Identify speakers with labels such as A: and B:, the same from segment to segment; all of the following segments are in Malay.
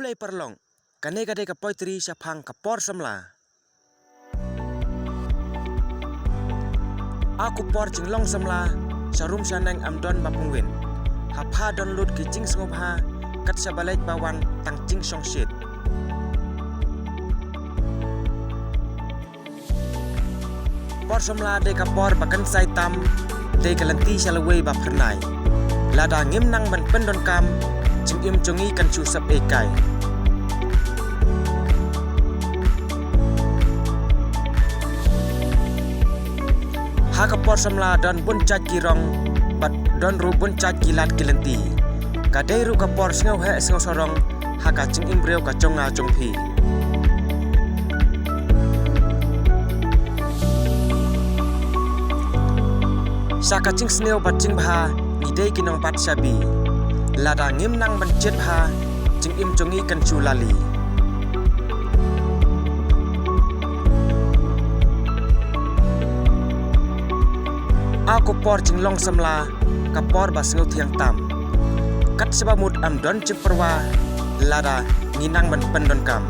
A: kublai perlong, kane kade ka poitri syapang ka por semla. Aku por jing long semla, syarum syaneng amdon bapungwin. Hapha don lut ki jing sngopha, kat sabalek bawan tang jing song shit. Por semla de ka por bakan sai tam, de kalanti shalaway ba pernai. Lada ngim nang ban pendon kam, jing im jongi kan chu sap ekai. Haka por semla don bun chat kirong, bat don ru bun chat kilat kilanti. Kadai ru ka por sngau he sngau sorong, haka jing im breu ka jonga jongpi. Saka jing sneu bat jing bha, nidei kinong pat sabi. Lada ngim nang ban jet bha, jing im jongi kan chu lali. Aku por jing long semla, kapor ba sngau thiang tam. Kat sebamut am don jing perwa, lada nginang ban pendon kam.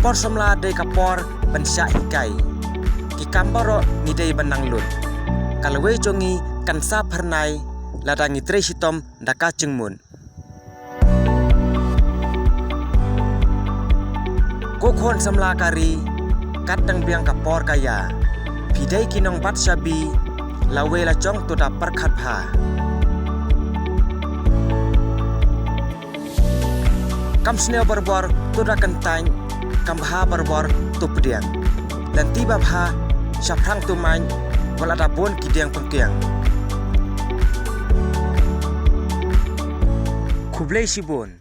A: Por semla de kapor ban sya hikai. Ki kambaro ngidei banang lut. Kalwe jongi kan sa pernai, lada ngitre sitom daka jengmun. Kokon semla kari, kadang biang kapor kaya. Pidai kinong bat syabi, lawe la jong tu da perkat bha. Kam sneo berbor tu da kentang, kam bha berbor tu pediang. Dan tiba bha, syaprang tu main, wala da bon kidiang pengkiang. Kublai sibun.